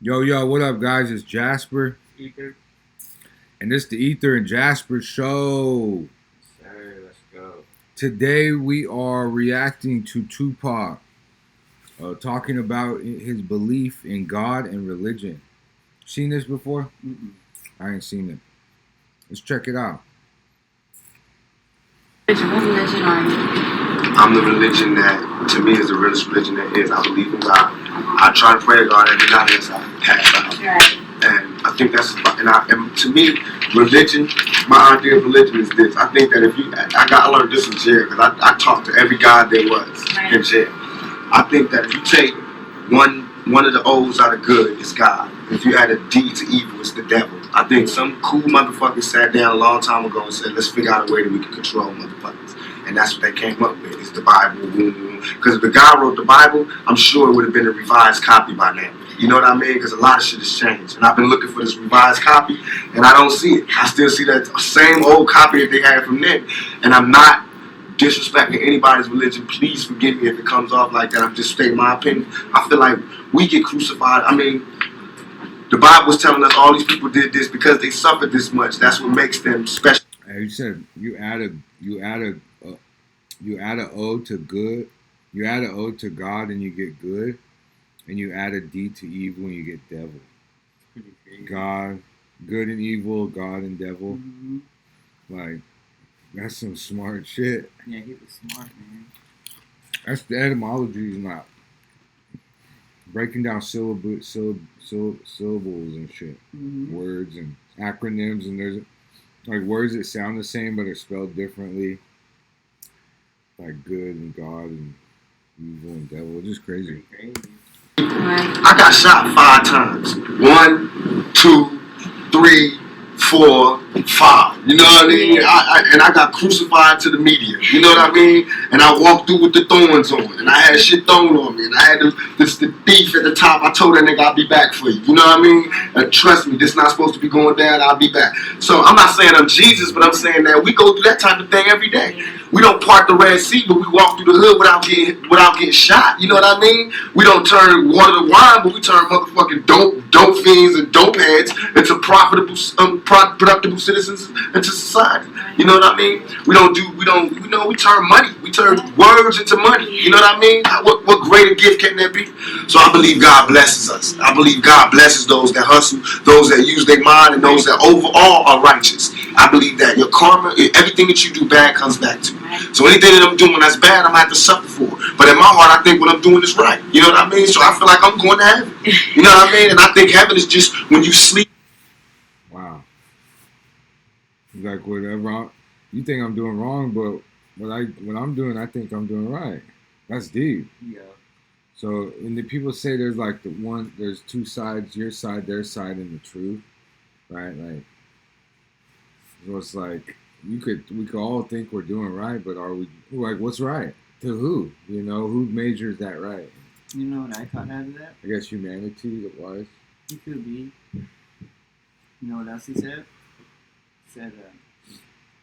Yo, what up, guys? It's Jasper, Ether. and this is the Ether and Jasper show. Sir, let's go. Today we are reacting to Tupac, talking about his belief in God and religion. Seen this before? Mm-mm. I ain't seen it. Let's check it out. What religion are you? I'm the religion that, to me, is the realest religion there is. I believe in God. I try to pray to God every night as I pass out. Right. And I think that's, and to me, religion, my idea of religion is this. I think that if you, I learned this in jail, because I talked to every God there was in jail. I think that if you take one of the O's out of good, it's God. If you add a D to evil, it's the devil. I think some cool motherfuckers sat down a long time ago and said, let's figure out a way that we can control motherfuckers. And that's what they came up with, is the Bible. Because if the guy wrote the Bible, I'm sure it would have been a revised copy by now. You know what I mean? Because a lot of shit has changed. And I've been looking for this revised copy, and I don't see it. I still see that same old copy that they had from then. And I'm not disrespecting anybody's religion. Please forgive me if it comes off like that. I'm just stating my opinion. I feel like we get crucified. I mean, the Bible was telling us all these people did this because they suffered this much. That's what makes them special. You said you add a O to good. You add an O to God and you get good, and you add a D to evil and you get devil. Pretty crazy. God, good and evil, God and devil. Mm-hmm. Like, that's some smart shit. Yeah, he was smart, man. That's the etymology is not breaking down syllables and shit, Mm-hmm. words and acronyms, and there's like words that sound the same but are spelled differently, like good and God and evil and devil. It's just crazy. Pretty crazy. Right. I got shot 5 times. 1, 2, 3, 4, 5. You know what I mean? And I got crucified to the media. You know what I mean? And I walked through with the thorns on. And I had shit thrown on me. And I had the thief at the top. I told that nigga I'll be back for you. You know what I mean? And trust me, this not supposed to be going down. I'll be back. So I'm not saying I'm Jesus, but I'm saying that we go through that type of thing every day. We don't part the Red Sea, but we walk through the hood without getting shot. You know what I mean? We don't turn water to wine, but we turn motherfucking dope fiends and dope heads into productive citizens into society. You know what I mean? We turn money. We turn words into money. You know what I mean? What greater gift can there be? So I believe God blesses us. I believe God blesses those that hustle, those that use their mind, and those that overall are righteous. I believe that your karma, everything that you do bad comes back to you. So anything that I'm doing that's bad, I'm going to have to suffer for. But in my heart, I think what I'm doing is right. You know what I mean? So I feel like I'm going to heaven. You know what I mean? And I think heaven is just when you sleep. Wow. Like whatever you think I'm doing wrong, but what I'm doing, I think I'm doing right. That's deep. Yeah. So, and the people say there's like there's two sides, your side, their side, and the truth, right? Like, so it's like we could all think we're doing right, but are we, like, what's right to who? You know, who measures that right? You know what I caught out of that? I guess humanity wise. It could be. You know what else he said? He said,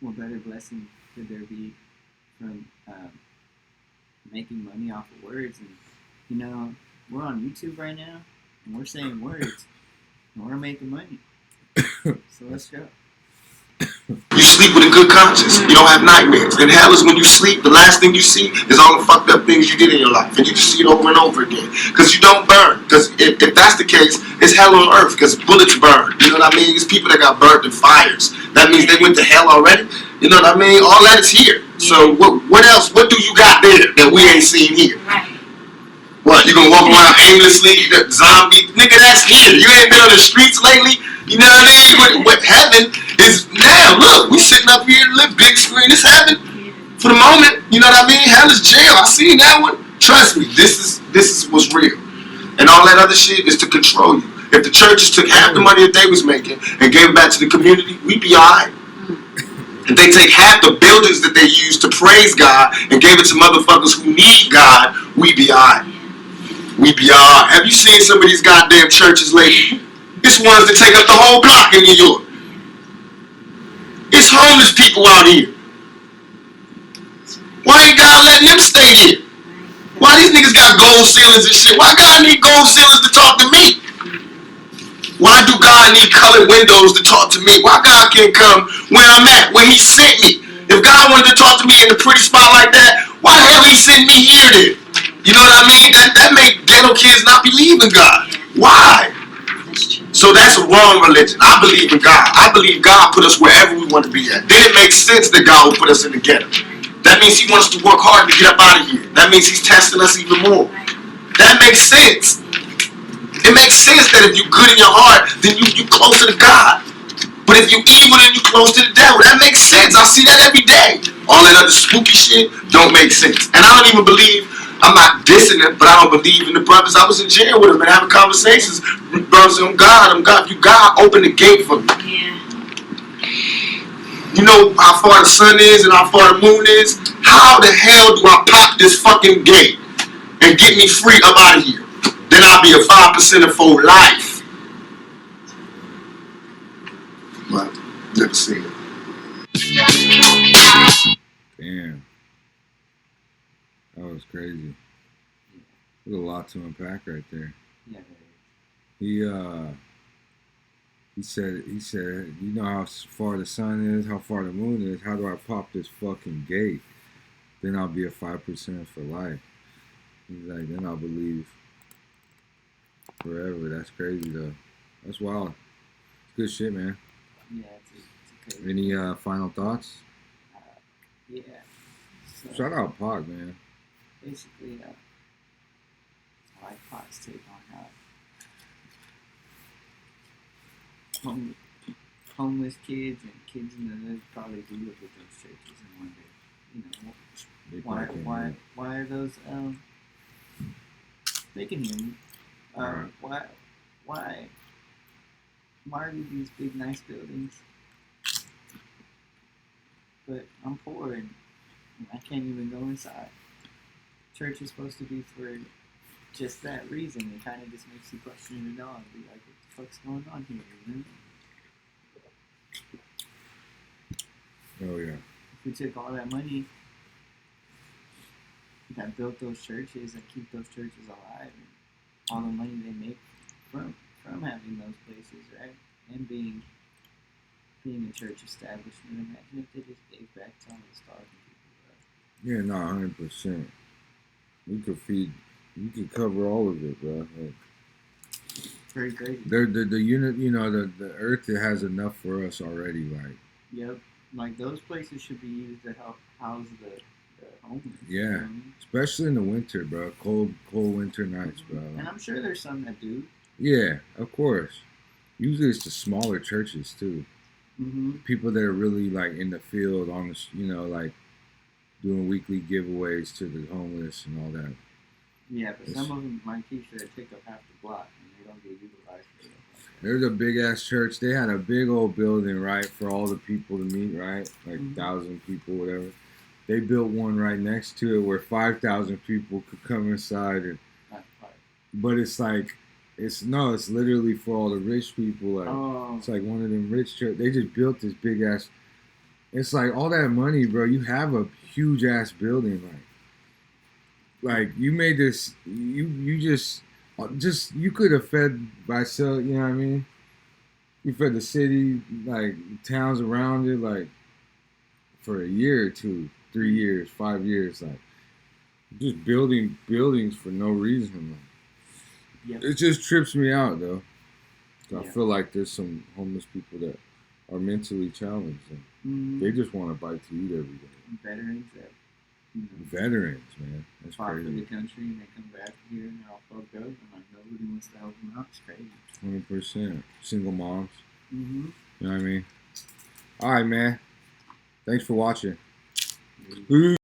what better blessing could there be from making money off of words? And, you know, we're on YouTube right now, and we're saying words, and we're making money. So let's go. You sleep with a good conscience. You don't have nightmares. And hell is when you sleep, the last thing you see is all the fucked up things you did in your life. And you just see it over and over again. Because you don't burn. Because if that's the case, it's hell on earth. Because bullets burn. You know what I mean? It's people that got burned in fires. That means they went to hell already. You know what I mean? All that is here. So what else? What do you got there that we ain't seen here? What, you gonna walk around aimlessly, zombie? Nigga, that's here. You ain't been on the streets lately. You know what I mean? What heaven is now. Look, we sitting up here, live big screen. It's heaven for the moment. You know what I mean? Hell is jail. I seen that one. Trust me, this is what's real. And all that other shit is to control you. If the churches took half the money that they was making and gave it back to the community, we'd be alright. If they take half the buildings that they use to praise God and gave it to motherfuckers who need God, we'd be alright. We be alright. Have you seen some of these goddamn churches lately? It's ones that take up the whole block in New York. It's homeless people out here. Why ain't God letting them stay here? Why these niggas got gold ceilings and shit? Why God need gold ceilings to talk to me? Why do God need colored windows to talk to me? Why God can't come where I'm at, where he sent me? If God wanted to talk to me in a pretty spot like that, why the hell he sent me here then? You know what I mean? That make ghetto kids not believe in God. Why? So that's a wrong religion. I believe in God. I believe God put us wherever we want to be at. Then it makes sense that God will put us in the ghetto. That means he wants us to work hard to get up out of here. That means he's testing us even more. That makes sense. It makes sense that if you're good in your heart, then you're closer to God. But if you're evil, then you're close to the devil. That makes sense. I see that every day. All that other spooky shit don't make sense. And I don't even believe, I'm not dissing it, but I don't believe in the brothers. I was in jail with them and having conversations. Brothers, I'm God. If you God, open the gate for me. Yeah. You know how far the sun is and how far the moon is? How the hell do I pop this fucking gate and get me free up out of here? Then I'll be a 5% for life. But never seen it. Damn. That was crazy. There's a lot to unpack right there. Yeah. He said, you know how far the sun is, how far the moon is, how do I pop this fucking gate? Then I'll be a 5% for life. He's like, then I'll believe forever. That's crazy though. That's wild. Good shit, man. Yeah, it's okay. Any final thoughts? Yeah. So Shout out Pac, man. basically, I like Pac's take on how homeless kids and kids in the hood probably do live with those churches and wonder, you know, They probably can't why are those they can hear me. Alright. Why are these big nice buildings? But I'm poor and I can't even go inside. Church is supposed to be for just that reason. It kind of just makes you question it all and be like, what the fuck's going on here? You know? Oh yeah. If we took all that money that built those churches and keep those churches alive, and all the money they make from having those places, right, and being a church establishment, imagine if they just gave back to all the starving people, Yeah, no, 100%. You could cover all of it, bro. Like, very crazy. the unit, you know, the earth has enough for us already. Like, Yep, like those places should be used to help house the homeless. Yeah. You know what I mean? especially in the winter, bro. Cold winter nights, bro. And I'm sure there's some that do. Yeah, of course. Usually it's the smaller churches too. Mm-hmm. People that are really like in the field on the, you know, like doing weekly giveaways to the homeless and all that. Yeah, but It's- some of them might teach that take up half the block and they don't get utilized for stuff like that. There's a big ass church. They had a big old building, right, for all the people to meet, right? Like Mhm. 1,000 people, whatever. They built one right next to it where 5,000 people could come inside, and Not quite. but it's like, it's literally for all the rich people. Like, Oh, it's like one of them rich church. They just built this big ass. It's like all that money, bro. You have a huge ass building, like you made this. You just you could have fed myself. You know what I mean? You fed the city, like towns around it, like for a year or two, 3 years, 5 years, like just building buildings for no reason. Like, yep. it just trips me out, though. I Yeah. feel like there's some homeless people that are mentally challenged, and Mm, they just want a bite to eat every day. veterans that Veterans, man, that's fought for the crazy. country and they come back here and they're all fucked up and like nobody wants to help them out. It's crazy. 100%. Single moms. Mm-hmm. You know what I mean? All right, man. Thanks for watching.